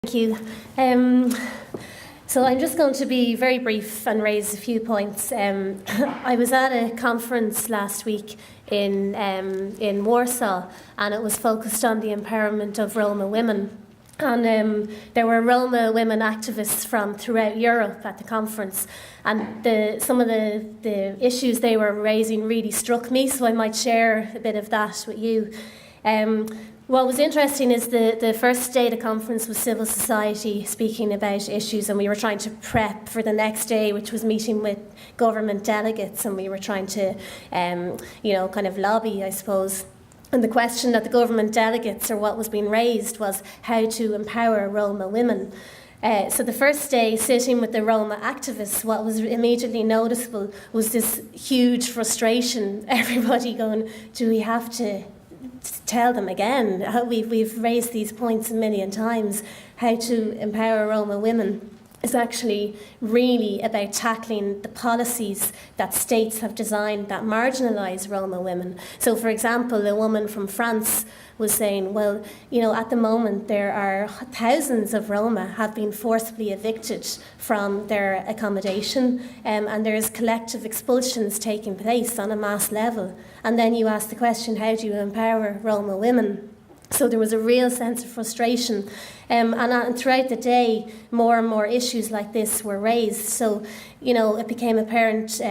Thank you. So I'm just going to be very brief and raise a few points. I was at a conference last week in Warsaw, and it was focused on the empowerment of Roma women. And there were Roma women activists from throughout Europe at the conference, and some of the issues they were raising really struck me, so I might share a bit of that with you. What was interesting is the first day of the conference was civil society speaking about issues, and we were trying to prep for the next day, which was meeting with government delegates, and we were trying to, kind of lobby, I suppose. And the question that the government delegates, or what was being raised, was how to empower Roma women. So the first day, sitting with the Roma activists, what was immediately noticeable was this huge frustration. Everybody going, do we have to tell them again? We've raised these points a million times. How to empower Roma women is actually really about tackling the policies that states have designed that marginalise Roma women. So, for example, a woman from France was saying, well, at the moment there are thousands of Roma have been forcibly evicted from their accommodation, and there's collective expulsions taking place on a mass level. And then you ask the question, how do you empower Roma women? So there was a real sense of frustration. And throughout the day, more and more issues like this were raised. So, it became apparent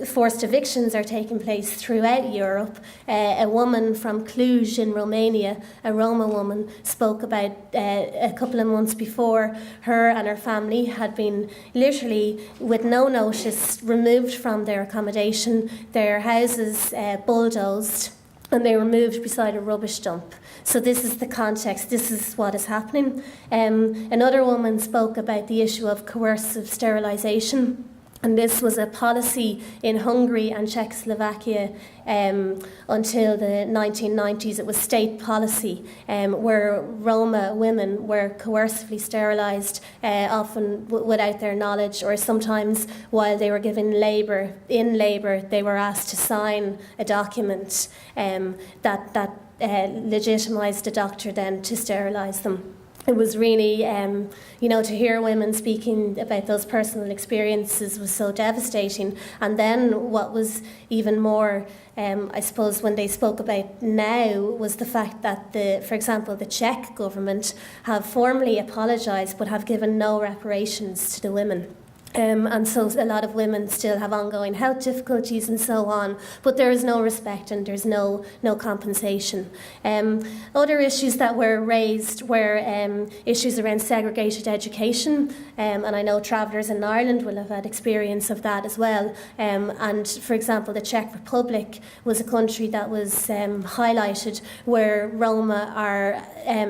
forced evictions are taking place throughout Europe. A woman from Cluj in Romania, a Roma woman, spoke about a couple of months before her and her family had been literally, with no notice, removed from their accommodation, their houses bulldozed, and they were moved beside a rubbish dump. So this is the context, this is what is happening. Another woman spoke about the issue of coercive sterilisation, and this was a policy in Hungary and Czechoslovakia until the 1990s. It was state policy where Roma women were coercively sterilised, often without their knowledge, or sometimes while they were given labour. In labour, they were asked to sign a document that legitimised a doctor then to sterilise them. It was really, to hear women speaking about those personal experiences was so devastating. And then what was even more, I suppose, when they spoke about now, was the fact that, for example, the Czech government have formally apologised but have given no reparations to the women. And so a lot of women still have ongoing health difficulties and so on, but there is no respect and there's no compensation. Other issues that were raised were issues around segregated education, and I know travellers in Ireland will have had experience of that as well. And for example, the Czech Republic was a country that was highlighted where Roma are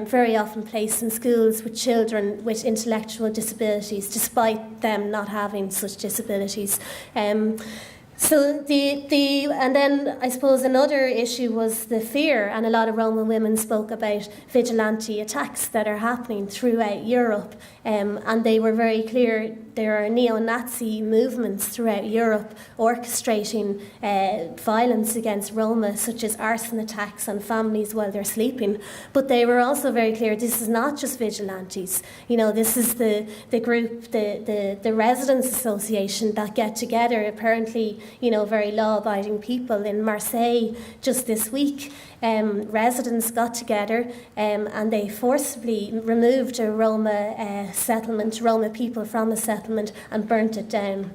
very often placed in schools with children with intellectual disabilities, despite them not having such disabilities. And then I suppose another issue was the fear, and a lot of Roma women spoke about vigilante attacks that are happening throughout Europe, and they were very clear there are neo-Nazi movements throughout Europe orchestrating violence against Roma, such as arson attacks on families while they're sleeping. But they were also very clear this is not just vigilantes. This is the group, the Residents Association that get together, apparently, very law-abiding people in Marseille just this week. Residents got together and they forcibly removed a Roma settlement, Roma people from a settlement, and burnt it down.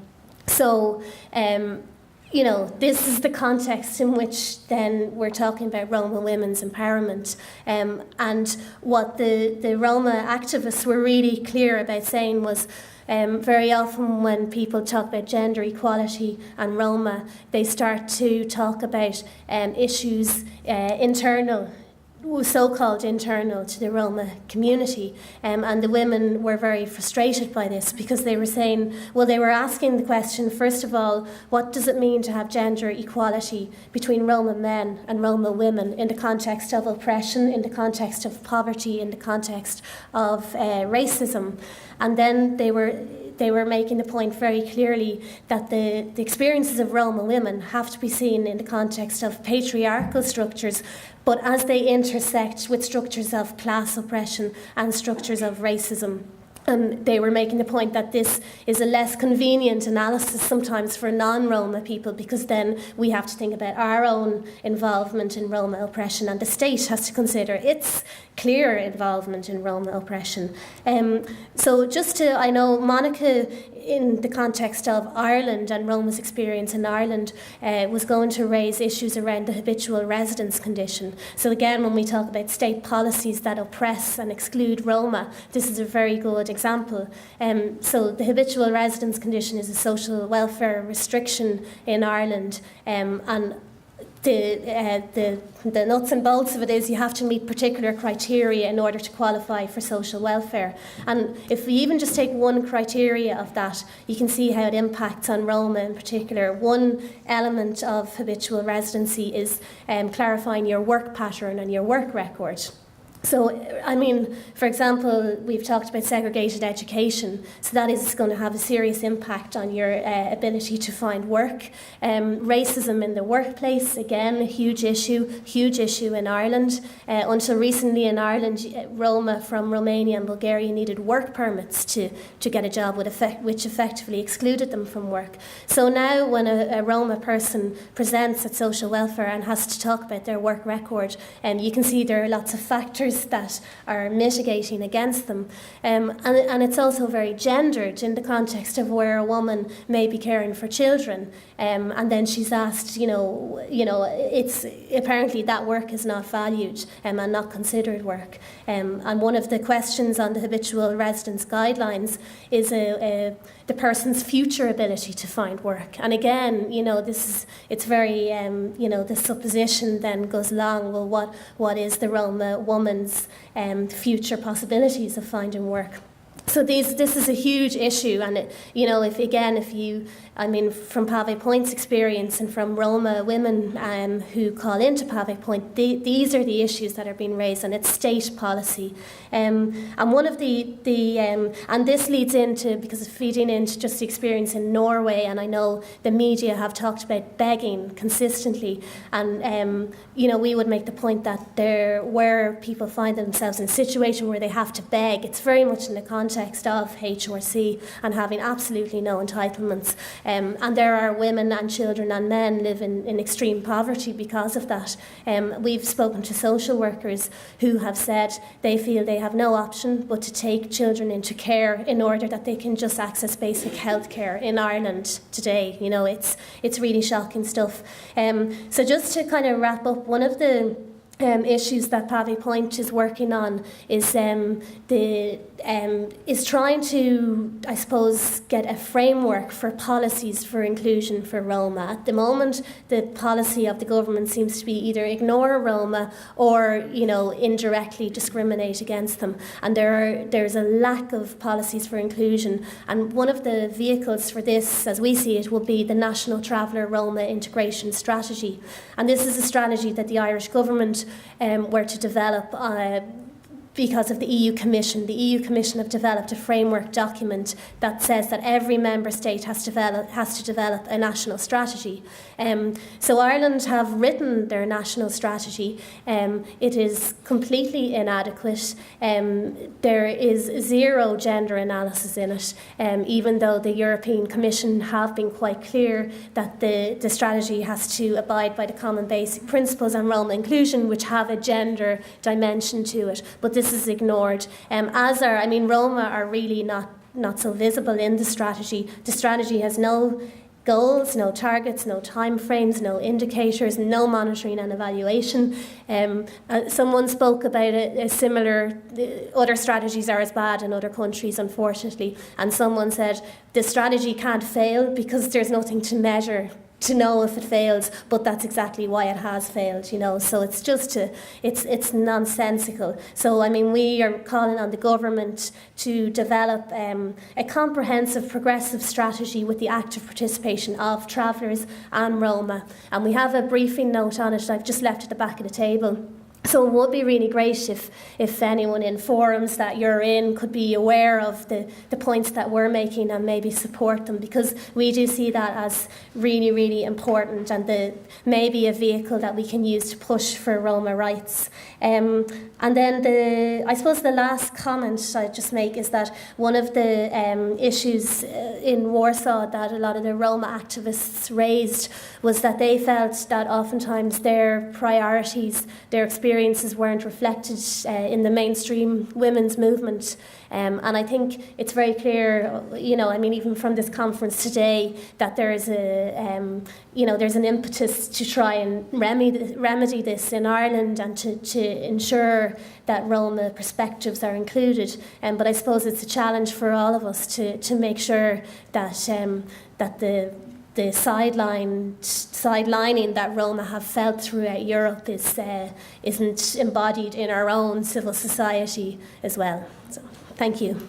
So, this is the context in which then we're talking about Roma women's empowerment. And what the Roma activists were really clear about saying was, very often when people talk about gender equality and Roma, they start to talk about issues internal, so-called internal to the Roma community. And the women were very frustrated by this because they were saying, well, they were asking the question, first of all, what does it mean to have gender equality between Roma men and Roma women in the context of oppression, in the context of poverty, in the context of racism? And then they they were making the point very clearly that the experiences of Roma women have to be seen in the context of patriarchal structures, but as they intersect with structures of class oppression and structures of racism. And they were making the point that this is a less convenient analysis sometimes for non-Roma people, because then we have to think about our own involvement in Roma oppression, and the state has to consider its clear involvement in Roma oppression. So just to, I know Monica, in the context of Ireland and Roma's experience in Ireland, was going to raise issues around the habitual residence condition. So again, when we talk about state policies that oppress and exclude Roma, this is a very good example. So the habitual residence condition is a social welfare restriction in Ireland, and the nuts and bolts of it is you have to meet particular criteria in order to qualify for social welfare. And if we even just take one criteria of that, you can see how it impacts on Roma in particular. One element of habitual residency is clarifying your work pattern and your work record. So, I mean, for example, we've talked about segregated education, so that is going to have a serious impact on your ability to find work. Racism in the workplace, again, a huge issue in Ireland. Until recently in Ireland, Roma from Romania and Bulgaria needed work permits to get a job, which effectively excluded them from work. So now when a Roma person presents at social welfare and has to talk about their work record, you can see there are lots of factors that are mitigating against them. And it's also very gendered in the context of where a woman may be caring for children, and then she's asked, it's apparently that work is not valued and not considered work. And one of the questions on the habitual residence guidelines is the person's future ability to find work. And again, it's very, the supposition then goes along, well, what is the Roma woman's future possibilities of finding work? So this is a huge issue, and from Pave Point's experience and from Roma women who call into Pave Point, these are the issues that are being raised, and it's state policy. And one of and this leads into, because it's feeding into just the experience in Norway, and I know the media have talked about begging consistently, and we would make the point that where people find themselves in a situation where they have to beg, it's very much in the context of HRC and having absolutely no entitlements. And there are women and children and men living in extreme poverty because of that. We've spoken to social workers who have said they feel they have no option but to take children into care in order that they can just access basic health care in Ireland today. It's really shocking stuff. So just to kind of wrap up, one of the issues that Pave Point is working on is trying to, I suppose, get a framework for policies for inclusion for Roma. At the moment, the policy of the government seems to be either ignore Roma or, indirectly discriminate against them. And there's a lack of policies for inclusion. And one of the vehicles for this, as we see it, will be the National Traveller Roma Integration Strategy. And this is a strategy that the Irish government were to develop because of the EU Commission. The EU Commission have developed a framework document that says that every member state has to develop a national strategy. So Ireland have written their national strategy. It is completely inadequate. There is zero gender analysis in it, even though the European Commission have been quite clear that the strategy has to abide by the common basic principles on Roma inclusion, which have a gender dimension to it. But this is ignored. Roma are really not so visible in the strategy. The strategy has no goals, no targets, no timeframes, no indicators, no monitoring and evaluation. Someone spoke about a similar, other strategies are as bad in other countries, unfortunately, and someone said the strategy can't fail because there's nothing to measure to know if it fails, but that's exactly why it has failed, so it's just it's nonsensical. So we are calling on the government to develop a comprehensive progressive strategy with the active participation of travellers and Roma, and we have a briefing note on it I've just left at the back of the table. So it would be really great if anyone in forums that you're in could be aware of the points that we're making and maybe support them, because we do see that as really, really important, and maybe a vehicle that we can use to push for Roma rights. And then I suppose the last comment I'd just make is that one of the issues in Warsaw that a lot of the Roma activists raised was that they felt that oftentimes their priorities, their experiences weren't reflected in the mainstream women's movement. And I think it's very clear, even from this conference today, that there's there's an impetus to try and remedy this in Ireland and to ensure that Roma perspectives are included. But I suppose it's a challenge for all of us to make sure that the sidelining that Roma have felt throughout Europe isn't embodied in our own civil society as well. So, thank you.